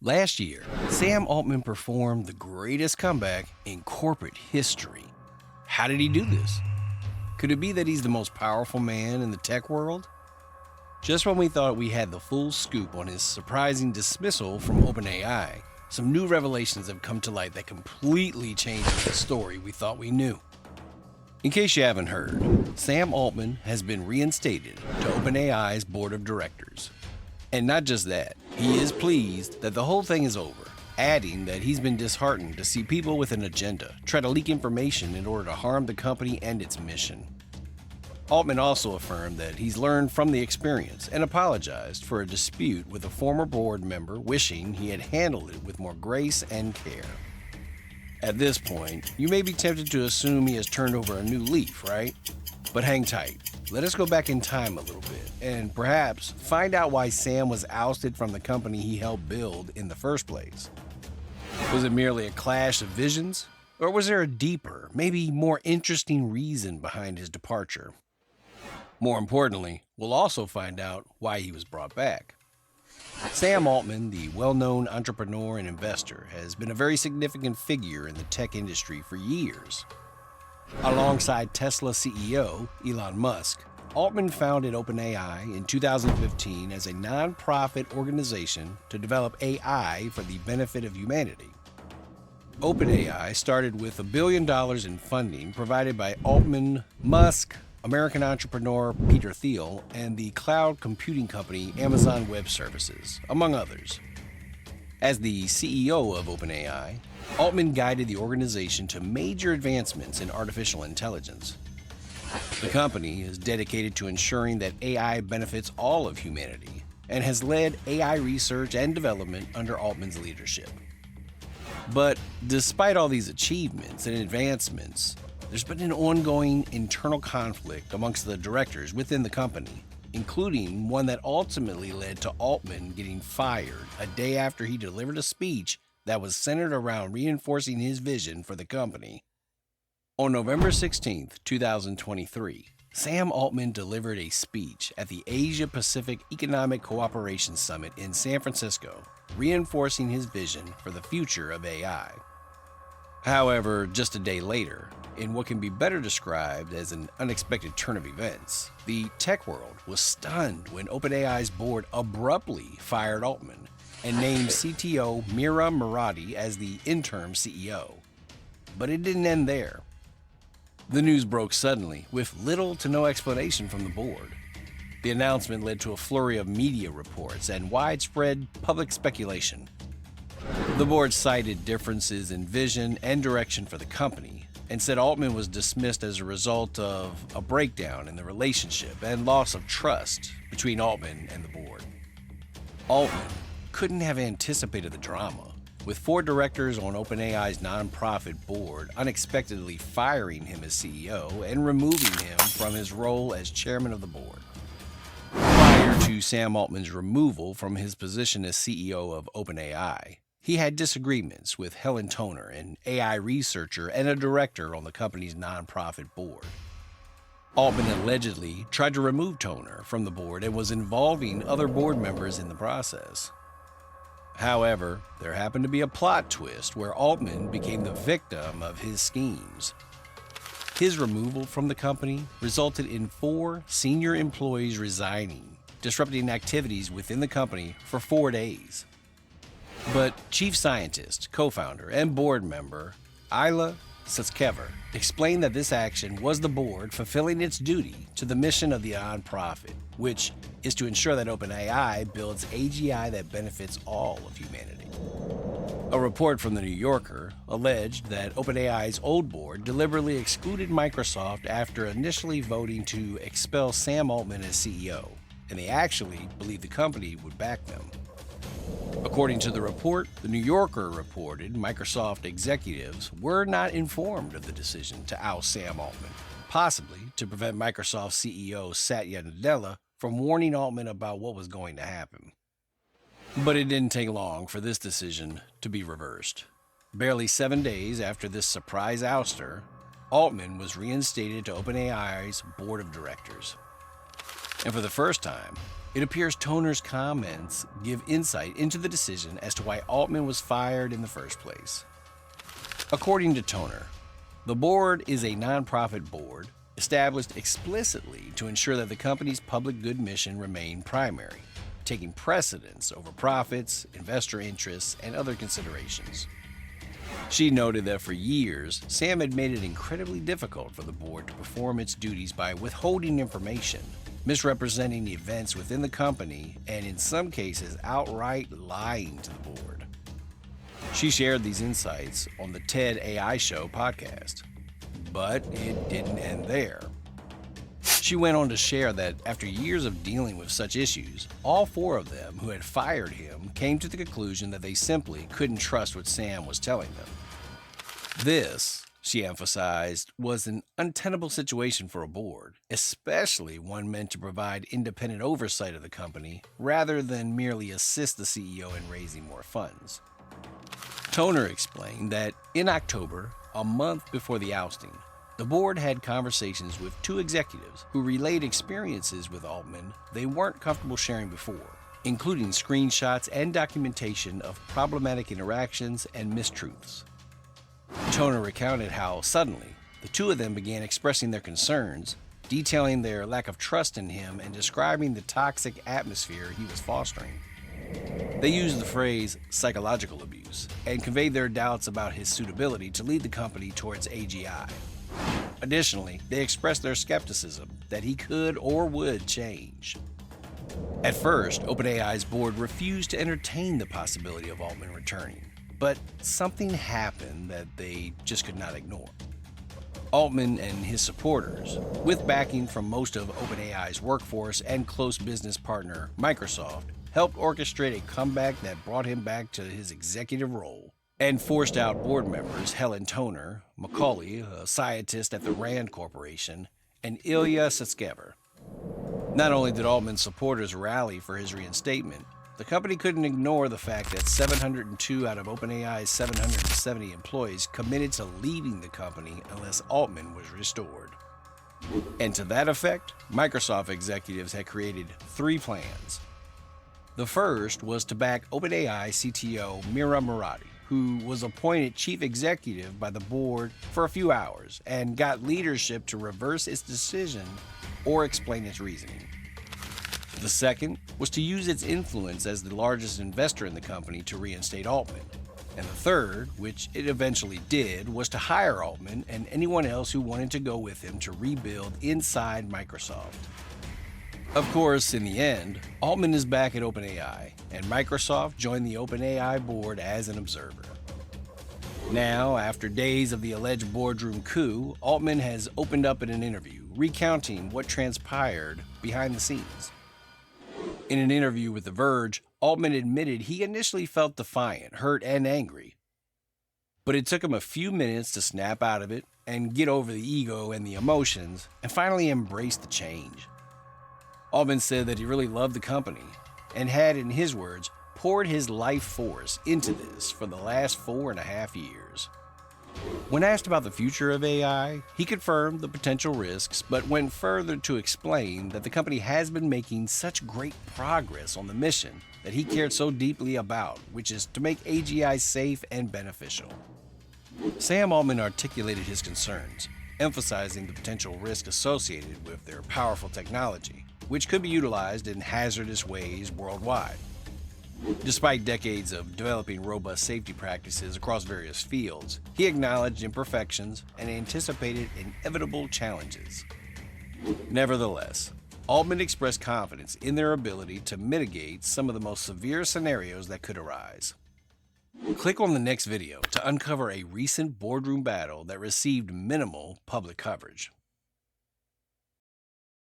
Last year, Sam Altman performed the greatest comeback in corporate history. How did he do this? Could it be that he's the most powerful man in the tech world? Just when we thought we had the full scoop on his surprising dismissal from OpenAI, some new revelations have come to light that completely changes the story we thought we knew. In case you haven't heard, Sam Altman has been reinstated to OpenAI's board of directors. And not just that, he is pleased that the whole thing is over, adding that he's been disheartened to see people with an agenda try to leak information in order to harm the company and its mission. Altman also affirmed that he's learned from the experience and apologized for a dispute with a former board member, wishing he had handled it with more grace and care. At this point, you may be tempted to assume he has turned over a new leaf, right? But hang tight. Let us go back in time a little bit and perhaps find out why Sam was ousted from the company he helped build in the first place. Was it merely a clash of visions? Or was there a deeper, maybe more interesting reason behind his departure? More importantly, we'll also find out why he was brought back. Sam Altman, the well-known entrepreneur and investor, has been a very significant figure in the tech industry for years. Alongside Tesla CEO Elon Musk, Altman founded OpenAI in 2015 as a non-profit organization to develop AI for the benefit of humanity. OpenAI started with $1 billion in funding provided by Altman, Musk, American entrepreneur Peter Thiel, and the cloud computing company Amazon Web Services, among others. As the CEO of OpenAI, Altman guided the organization to major advancements in artificial intelligence. The company is dedicated to ensuring that AI benefits all of humanity and has led AI research and development under Altman's leadership. But despite all these achievements and advancements, there's been an ongoing internal conflict amongst the directors within the company, including one that ultimately led to Altman getting fired a day after he delivered a speech that was centered around reinforcing his vision for the company. On November 16, 2023, Sam Altman delivered a speech at the Asia-Pacific Economic Cooperation Summit in San Francisco, reinforcing his vision for the future of AI. However, just a day later, in what can be better described as an unexpected turn of events, the tech world was stunned when OpenAI's board abruptly fired Altman and named CTO Mira Murati as the interim CEO. But it didn't end there. The news broke suddenly, with little to no explanation from the board. The announcement led to a flurry of media reports and widespread public speculation. The board cited differences in vision and direction for the company and said Altman was dismissed as a result of a breakdown in the relationship and loss of trust between Altman and the board. Altman couldn't have anticipated the drama, with 4 directors on OpenAI's nonprofit board unexpectedly firing him as CEO and removing him from his role as chairman of the board. Prior to Sam Altman's removal from his position as CEO of OpenAI, he had disagreements with Helen Toner, an AI researcher and a director on the company's nonprofit board. Altman allegedly tried to remove Toner from the board and was involving other board members in the process. However, there happened to be a plot twist where Altman became the victim of his schemes. His removal from the company resulted in 4 senior employees resigning, disrupting activities within the company for 4 days. But chief scientist, co-founder, and board member Ayla Sutskever explained that this action was the board fulfilling its duty to the mission of the nonprofit, which is to ensure that OpenAI builds AGI that benefits all of humanity. A report from The New Yorker alleged that OpenAI's old board deliberately excluded Microsoft after initially voting to expel Sam Altman as CEO, and they actually believed the company would back them. According to the report, The New Yorker reported Microsoft executives were not informed of the decision to oust Sam Altman, possibly to prevent Microsoft CEO Satya Nadella from warning Altman about what was going to happen. But it didn't take long for this decision to be reversed. Barely 7 days after this surprise ouster, Altman was reinstated to OpenAI's board of directors. And for the first time, it appears Toner's comments give insight into the decision as to why Altman was fired in the first place. According to Toner, the board is a nonprofit board established explicitly to ensure that the company's public good mission remain primary, taking precedence over profits, investor interests, and other considerations. She noted that for years, Sam had made it incredibly difficult for the board to perform its duties by withholding information, misrepresenting the events within the company, and in some cases, outright lying to the board. She shared these insights on the TED AI Show podcast. But it didn't end there. She went on to share that after years of dealing with such issues, all four of them who had fired him came to the conclusion that they simply couldn't trust what Sam was telling them. This, she emphasized, was an untenable situation for a board, especially one meant to provide independent oversight of the company rather than merely assist the CEO in raising more funds. Toner explained that in October, a month before the ousting, the board had conversations with two executives who relayed experiences with Altman they weren't comfortable sharing before, including screenshots and documentation of problematic interactions and mistruths. Toner recounted how suddenly the two of them began expressing their concerns, detailing their lack of trust in him and describing the toxic atmosphere he was fostering. They used the phrase psychological abuse and conveyed their doubts about his suitability to lead the company towards AGI. Additionally, they expressed their skepticism that he could or would change. At first, OpenAI's board refused to entertain the possibility of Altman returning, but something happened that they just could not ignore. Altman and his supporters, with backing from most of OpenAI's workforce and close business partner Microsoft, helped orchestrate a comeback that brought him back to his executive role and forced out board members Helen Toner, Macaulay, a scientist at the Rand Corporation, and Ilya Sutskever. Not only did Altman's supporters rally for his reinstatement, the company couldn't ignore the fact that 702 out of OpenAI's 770 employees committed to leaving the company unless Altman was restored. And to that effect, Microsoft executives had created three plans. The first was to back OpenAI CTO Mira Murati, who was appointed chief executive by the board for a few hours and got leadership to reverse its decision or explain its reasoning. The second was to use its influence as the largest investor in the company to reinstate Altman. And the third, which it eventually did, was to hire Altman and anyone else who wanted to go with him to rebuild inside Microsoft. Of course, in the end, Altman is back at OpenAI, and Microsoft joined the OpenAI board as an observer. Now, after days of the alleged boardroom coup, Altman has opened up in an interview, recounting what transpired behind the scenes. In an interview with The Verge, Altman admitted he initially felt defiant, hurt, and angry. But it took him a few minutes to snap out of it and get over the ego and the emotions, and finally embrace the change. Altman said that he really loved the company and had, in his words, poured his life force into this for the last 4.5 years. When asked about the future of AI, he confirmed the potential risks, but went further to explain that the company has been making such great progress on the mission that he cared so deeply about, which is to make AGI safe and beneficial. Sam Altman articulated his concerns, emphasizing the potential risk associated with their powerful technology, which could be utilized in hazardous ways worldwide. Despite decades of developing robust safety practices across various fields, he acknowledged imperfections and anticipated inevitable challenges. Nevertheless, Altman expressed confidence in their ability to mitigate some of the most severe scenarios that could arise. Click on the next video to uncover a recent boardroom battle that received minimal public coverage.